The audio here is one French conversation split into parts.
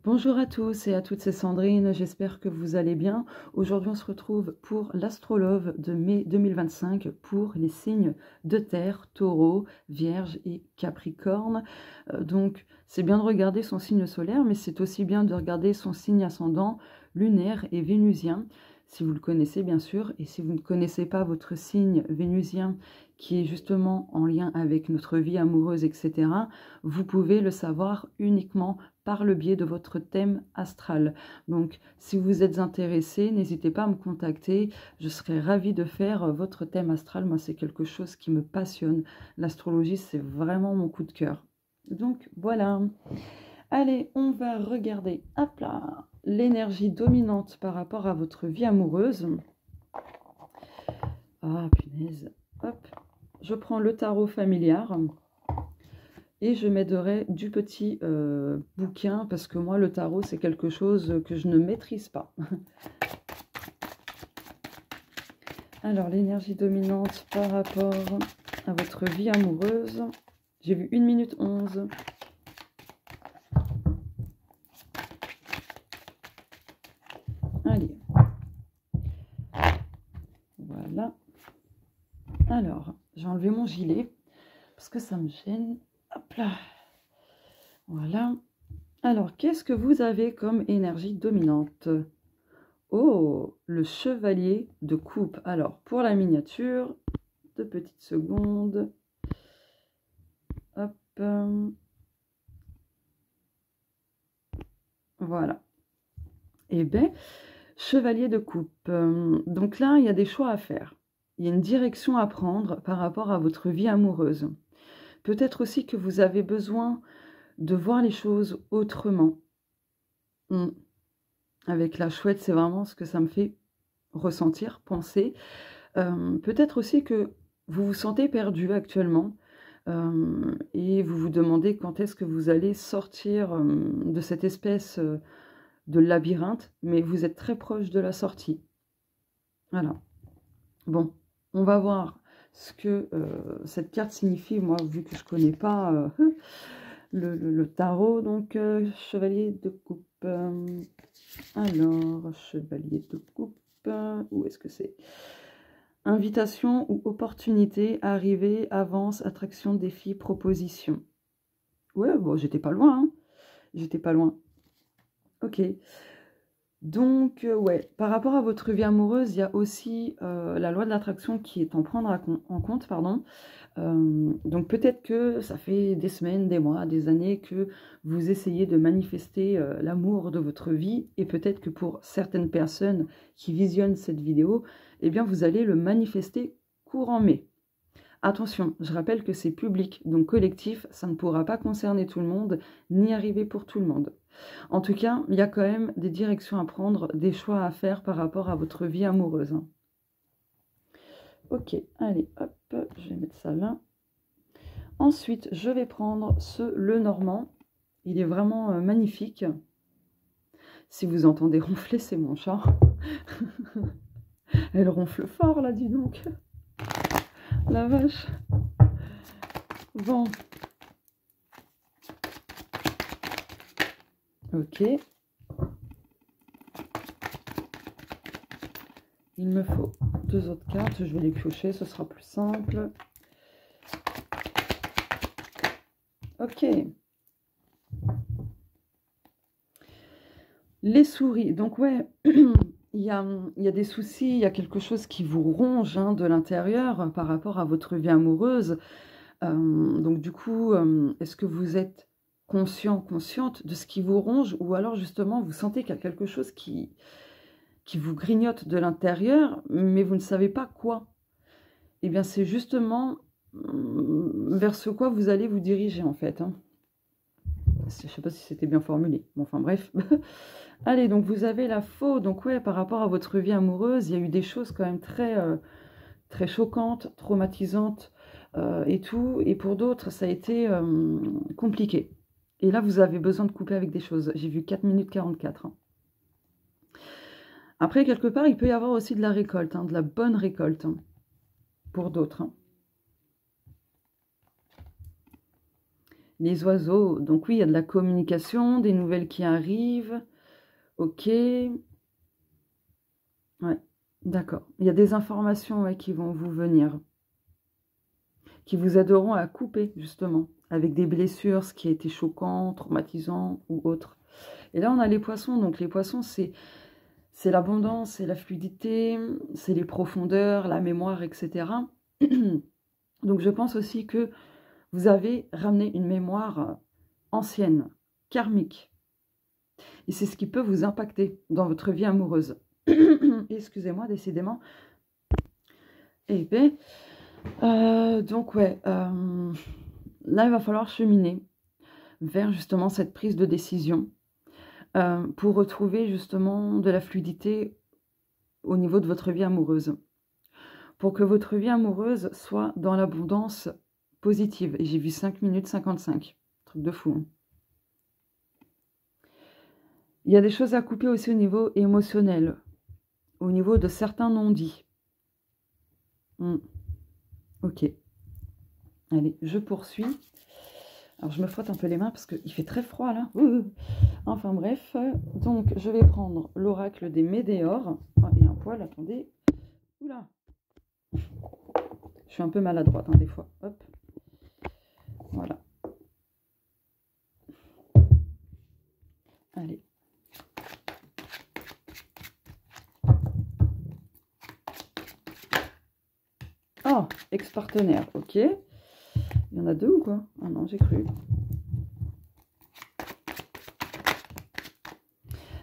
Bonjour à tous et à toutes, c'est Sandrine, j'espère que vous allez bien. Aujourd'hui on se retrouve pour l'astrolove de mai 2025 pour les signes de terre, taureau, vierge et capricorne. Donc c'est bien de regarder son signe solaire, mais c'est aussi bien de regarder son signe ascendant, lunaire et vénusien, si vous le connaissez bien sûr. Et si vous ne connaissez pas votre signe vénusien, qui est justement en lien avec notre vie amoureuse, etc., vous pouvez le savoir uniquement par le biais de votre thème astral. Donc, si vous êtes intéressé, n'hésitez pas à me contacter. Je serai ravie de faire votre thème astral. Moi, c'est quelque chose qui me passionne. L'astrologie, c'est vraiment mon coup de cœur. Donc, voilà. Allez, on va regarder, hop là, l'énergie dominante par rapport à votre vie amoureuse. Ah, punaise. Hop. Je prends le tarot familiar. Et je m'aiderai du petit bouquin, parce que moi, le tarot, c'est quelque chose que je ne maîtrise pas. Alors, l'énergie dominante par rapport à votre vie amoureuse. J'ai vu 1 minute 11. Allez. Voilà. Alors, j'ai enlevé mon gilet, parce que ça me gêne. Hop là. Voilà. Alors, qu'est-ce que vous avez comme énergie dominante ? Oh, le chevalier de coupe. Alors, pour la miniature, 2 petites secondes. Hop. Voilà. Eh bien, chevalier de coupe. Donc là, il y a des choix à faire. Il y a une direction à prendre par rapport à votre vie amoureuse. Peut-être aussi que vous avez besoin de voir les choses autrement. Avec la chouette, c'est vraiment ce que ça me fait ressentir, penser. Peut-être aussi que vous vous sentez perdu actuellement et vous vous demandez quand est-ce que vous allez sortir de cette espèce de labyrinthe, mais vous êtes très proche de la sortie. Voilà. Bon, on va voir ce que cette carte signifie, moi, vu que je ne connais pas le tarot. Donc, chevalier de coupe. Alors, chevalier de coupe, où est-ce que c'est ? Invitation ou opportunité, arrivée, avance, attraction, défi, proposition. Ouais, bon, j'étais pas loin, hein. J'étais pas loin. Ok. Donc, ouais, par rapport à votre vie amoureuse, il y a aussi la loi de l'attraction qui est en prendre en compte, pardon. Donc, peut-être que ça fait des semaines, des mois, des années que vous essayez de manifester l'amour de votre vie, et peut-être que pour certaines personnes qui visionnent cette vidéo, eh bien, vous allez le manifester courant mai. Attention, je rappelle que c'est public, donc collectif, ça ne pourra pas concerner tout le monde, ni arriver pour tout le monde. En tout cas, il y a quand même des directions à prendre, des choix à faire par rapport à votre vie amoureuse. Ok, allez, hop, je vais mettre ça là. Ensuite, je vais prendre le Normand. Il est vraiment magnifique. Si vous entendez ronfler, c'est mon chat. Elle ronfle fort, là, dis donc. La vache. Bon. Ok. Il me faut 2 autres cartes. Je vais les piocher, ce sera plus simple. Ok. Les souris. Donc, ouais, il y a des soucis, il y a quelque chose qui vous ronge de l'intérieur par rapport à votre vie amoureuse. Donc, du coup, est-ce que vous êtes consciente de ce qui vous ronge, ou alors, justement, vous sentez qu'il y a quelque chose qui vous grignote de l'intérieur, mais vous ne savez pas quoi? Eh bien, c'est justement vers ce quoi vous allez vous diriger, en fait. Je ne sais pas si c'était bien formulé. Bon, enfin, bref. Allez, donc vous avez la faux. Donc, ouais, par rapport à votre vie amoureuse, il y a eu des choses quand même très choquantes, traumatisantes et tout. Et pour d'autres, ça a été compliqué. Et là, vous avez besoin de couper avec des choses. J'ai vu 4 minutes 44. Après, quelque part, il peut y avoir aussi de la récolte, de la bonne récolte, pour d'autres. Les oiseaux, donc oui, il y a de la communication, des nouvelles qui arrivent. Ok. Ouais, d'accord. Il y a des informations ouais, qui vont vous venir, qui vous aideront à couper, justement, avec des blessures, ce qui a été choquant, traumatisant ou autre. Et là, on a les poissons. Donc les poissons, c'est l'abondance, c'est la fluidité, c'est les profondeurs, la mémoire, etc. Donc je pense aussi que vous avez ramené une mémoire ancienne, karmique. Et c'est ce qui peut vous impacter dans votre vie amoureuse. Excusez-moi, décidément. Eh bien, donc ouais, là il va falloir cheminer vers justement cette prise de décision pour retrouver justement de la fluidité au niveau de votre vie amoureuse. Pour que votre vie amoureuse soit dans l'abondance positive. Et j'ai vu 5 minutes 55. Truc de fou. Hein. Il y a des choses à couper aussi au niveau émotionnel. Au niveau de certains non-dits. Ok. Allez, je poursuis. Alors, je me frotte un peu les mains parce qu'il fait très froid, là. Enfin, bref. Donc, je vais prendre l'oracle des Médéors. Ah, il y a un poil, attendez. Oula. Je suis un peu maladroite, hein, des fois. Hop. Voilà. Allez. Oh, ex-partenaire, ok. Il y en a deux ou quoi? Ah non, j'ai cru.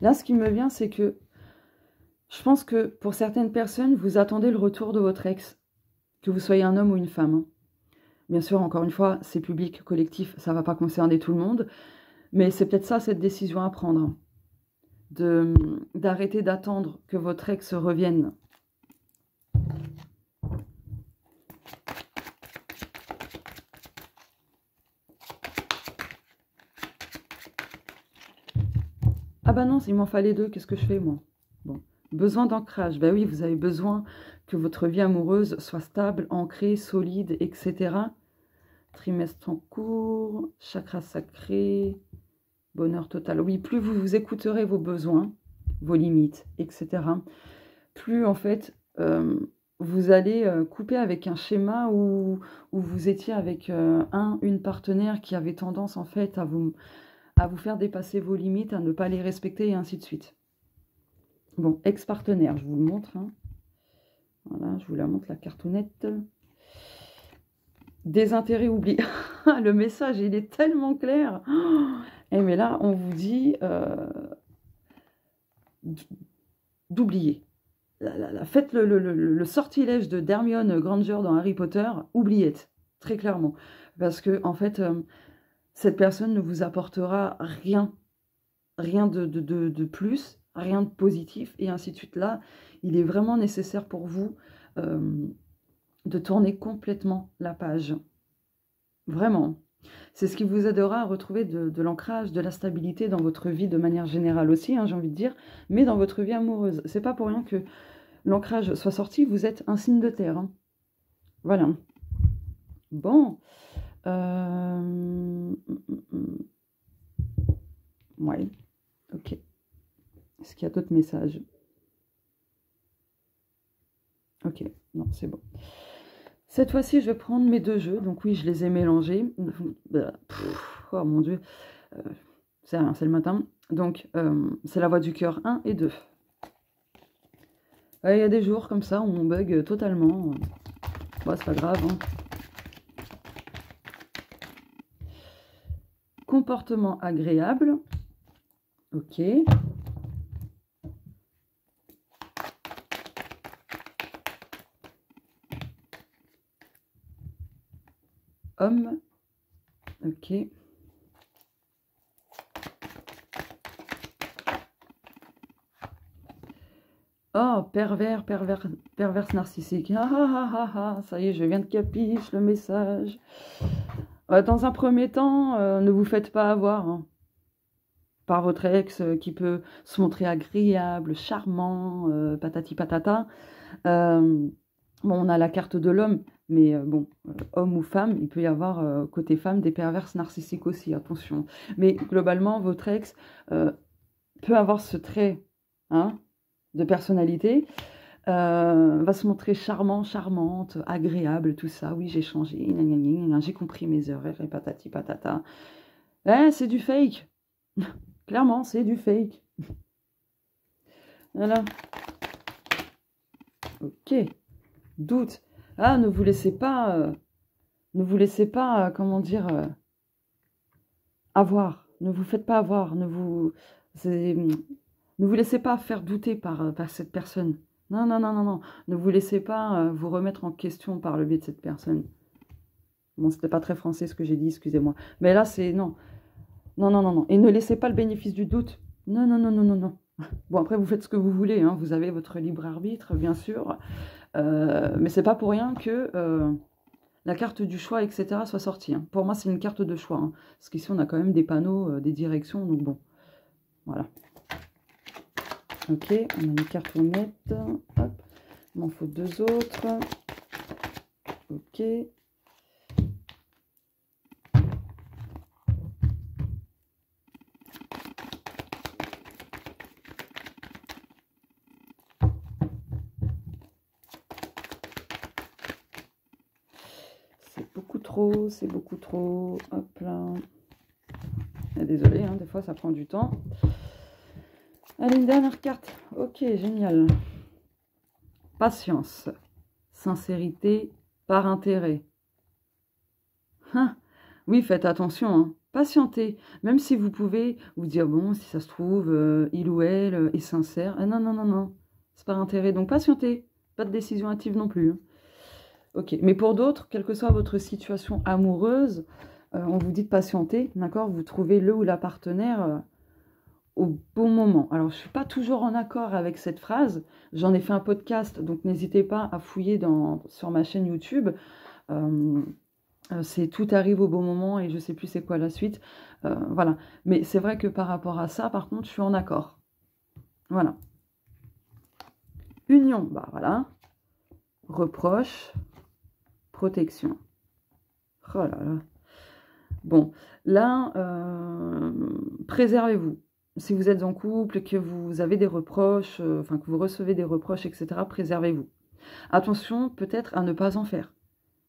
Là, ce qui me vient, c'est que je pense que pour certaines personnes, vous attendez le retour de votre ex, que vous soyez un homme ou une femme. Bien sûr, encore une fois, c'est public, collectif, ça ne va pas concerner tout le monde, mais c'est peut-être ça, cette décision à prendre, d'arrêter d'attendre que votre ex revienne. Ah bah non, il m'en fallait deux, qu'est-ce que je fais moi? Bon. Besoin d'ancrage, ben oui, vous avez besoin que votre vie amoureuse soit stable, ancrée, solide, etc. Trimestre en cours, chakra sacré, bonheur total. Oui, plus vous vous écouterez vos besoins, vos limites, etc. Plus en fait, vous allez couper avec un schéma où vous étiez avec une partenaire qui avait tendance en fait à vous faire dépasser vos limites, à ne pas les respecter et ainsi de suite. Bon, ex-partenaire, je vous le montre. Hein. Voilà, je vous la montre, la cartonnette. Désintérêt oublié. Le message, il est tellement clair. Et mais là, on vous dit d'oublier. Faites le sortilège de Hermione Granger dans Harry Potter, oubliez, très clairement. Parce que, en fait, cette personne ne vous apportera rien de plus, rien de positif, et ainsi de suite. Là, il est vraiment nécessaire pour vous de tourner complètement la page. Vraiment. C'est ce qui vous aidera à retrouver de l'ancrage, de la stabilité dans votre vie de manière générale aussi, hein, j'ai envie de dire, mais dans votre vie amoureuse. C'est pas pour rien que l'ancrage soit sorti, vous êtes un signe de terre. Hein. Voilà. Bon. Ouais. Ok. Est-ce qu'il y a d'autres messages? Ok. Non, c'est bon. Cette fois-ci, je vais prendre mes deux jeux. Donc oui, je les ai mélangés. Oh mon Dieu. C'est rien, c'est le matin. Donc, c'est la voix du cœur 1 et 2. Il y a des jours comme ça où on bug totalement. Bon, c'est pas grave. Hein. Comportement agréable. Ok. Homme. Ok. Oh, perverse narcissique. Ah, ah, ah, ah, ça y est, je viens de capiche le message. Dans un premier temps, ne vous faites pas avoir hein, par votre ex qui peut se montrer agréable, charmant, patati patata. Bon, on a la carte de l'homme, Mais bon, homme ou femme, il peut y avoir, côté femme, des perverses narcissiques aussi, attention. Mais globalement, votre ex peut avoir ce trait hein, de personnalité, va se montrer charmant, charmante, agréable, tout ça. Oui, j'ai changé, j'ai compris mes erreurs, et patati patata. C'est du fake. Clairement, c'est du fake. Voilà. Ok. Doute. Ah, ne vous laissez pas, comment dire, avoir. Ne vous faites pas avoir. Ne vous laissez pas faire douter par cette personne. Non, non, non, non, non. Ne vous laissez pas vous remettre en question par le biais de cette personne. Bon, c'était pas très français ce que j'ai dit, excusez-moi. Mais là, c'est non. Non, non, non, non. Et ne laissez pas le bénéfice du doute. Non, non, non, non, non, non. Bon, après, vous faites ce que vous voulez. Hein. Vous avez votre libre arbitre, bien sûr. Mais c'est pas pour rien que la carte du choix, etc. soit sortie. Hein. Pour moi, c'est une carte de choix. Hein. Parce qu'ici, on a quand même des panneaux, des directions. Donc bon, voilà. Ok, on a une carte honnête. Hop, il m'en faut deux autres. Ok. C'est beaucoup trop, c'est beaucoup trop. Hop là. Désolée, hein, des fois ça prend du temps. Allez, une dernière carte. Ok, génial. Patience. Sincérité par intérêt. Hein, oui, faites attention. Hein. Patientez. Même si vous pouvez vous dire, bon, si ça se trouve, il ou elle est sincère. Ah, non, non, non, non. C'est par intérêt. Donc patientez. Pas de décision hâtive non plus. Hein. Ok. Mais pour d'autres, quelle que soit votre situation amoureuse, on vous dit de patienter. D'accord. Vous trouvez le ou la partenaire au bon moment. Alors, je ne suis pas toujours en accord avec cette phrase. J'en ai fait un podcast, donc n'hésitez pas à fouiller sur ma chaîne YouTube. C'est tout arrive au bon moment et je ne sais plus c'est quoi la suite. Voilà. Mais c'est vrai que par rapport à ça, par contre, je suis en accord. Voilà. Union, bah voilà. Reproche, protection. Oh là là. Bon, là, préservez-vous. Si vous êtes en couple et que vous avez des reproches, que vous recevez des reproches, etc., préservez-vous. Attention, peut-être à ne pas en faire.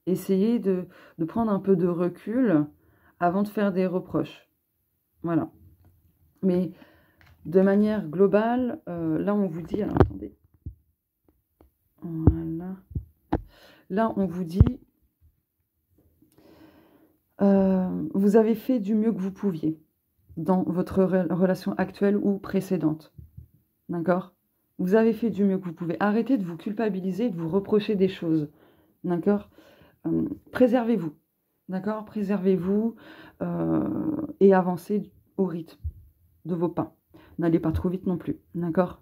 Essayez de prendre un peu de recul avant de faire des reproches. Voilà. Mais de manière globale, là, on vous dit... Alors, attendez. Voilà. Là, on vous dit... vous avez fait du mieux que vous pouviez dans votre relation actuelle ou précédente. D'accord? Vous avez fait du mieux que vous pouvez. Arrêtez de vous culpabiliser, de vous reprocher des choses. D'accord? Préservez-vous. D'accord? Préservez-vous et avancez au rythme de vos pas. N'allez pas trop vite non plus. D'accord?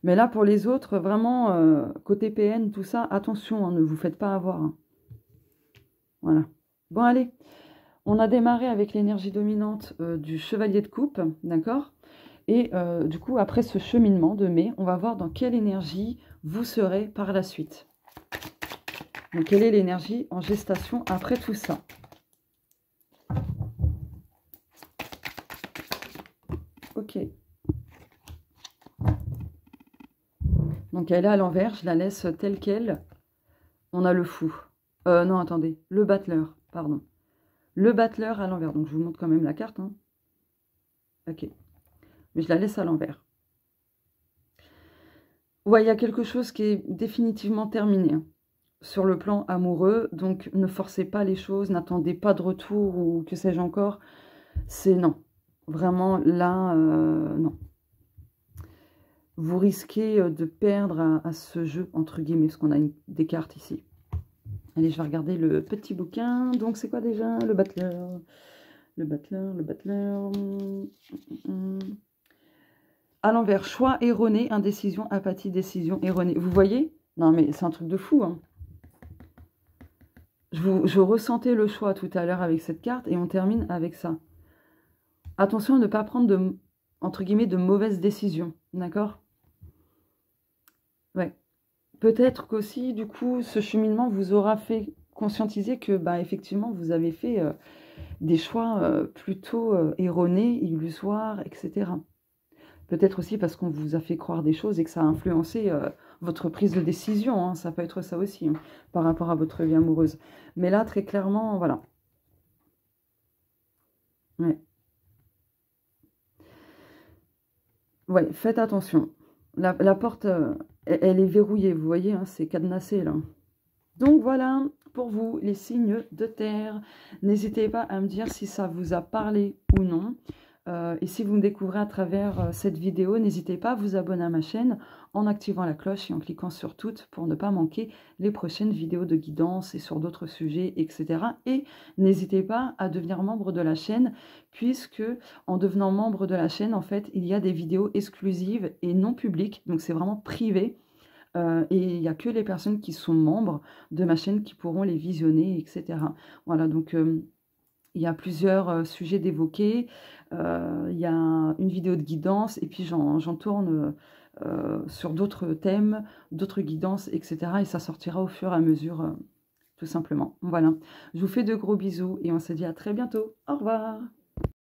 Mais là, pour les autres, vraiment, côté PN, tout ça, attention, hein, ne vous faites pas avoir. Hein. Voilà. Bon, allez. On a démarré avec l'énergie dominante du chevalier de coupe, d'accord? Et du coup, après ce cheminement de mai, on va voir dans quelle énergie vous serez par la suite. Donc, quelle est l'énergie en gestation après tout ça? Ok. Donc, elle est à l'envers, je la laisse telle qu'elle. On a le fou. Non, attendez, le battleur, pardon. Le battleur à l'envers. Donc, je vous montre quand même la carte. Hein. Ok. Mais je la laisse à l'envers. Ouais, il y a quelque chose qui est définitivement terminé hein, sur le plan amoureux. Donc, ne forcez pas les choses, n'attendez pas de retour ou que sais-je encore. C'est non. Vraiment, là, non. Vous risquez de perdre à ce jeu, entre guillemets, parce qu'on a des cartes ici. Allez, je vais regarder le petit bouquin. Donc, c'est quoi déjà? Le battleur. Le battleur, le battleur. À l'envers, choix erroné, indécision, apathie, décision erronée. Vous voyez? Non, mais c'est un truc de fou. Hein. Je ressentais le choix tout à l'heure avec cette carte et on termine avec ça. Attention à ne pas prendre entre guillemets, de mauvaises décisions. D'accord? Ouais. peut-être qu'aussi, du coup, ce cheminement vous aura fait conscientiser que, bah, effectivement, vous avez fait des choix plutôt erronés, illusoires, etc. Peut-être aussi parce qu'on vous a fait croire des choses et que ça a influencé votre prise de décision, hein. Ça peut être ça aussi, hein, par rapport à votre vie amoureuse. Mais là, très clairement, voilà. Ouais, ouais, faites attention. La porte, elle est verrouillée, vous voyez, hein, c'est cadenassé, là. Donc voilà, pour vous, les signes de terre. N'hésitez pas à me dire si ça vous a parlé ou non. Et si vous me découvrez à travers cette vidéo, n'hésitez pas à vous abonner à ma chaîne en activant la cloche et en cliquant sur toutes pour ne pas manquer les prochaines vidéos de guidance et sur d'autres sujets, etc. Et n'hésitez pas à devenir membre de la chaîne, puisque en devenant membre de la chaîne, en fait, il y a des vidéos exclusives et non publiques, donc c'est vraiment privé. Et il n'y a que les personnes qui sont membres de ma chaîne qui pourront les visionner, etc. Voilà, donc il y a plusieurs sujets d'évoquer. Il y a une vidéo de guidance et puis j'en tourne sur d'autres thèmes, d'autres guidances, etc. Et ça sortira au fur et à mesure, tout simplement. Voilà, je vous fais de gros bisous et on se dit à très bientôt. Au revoir.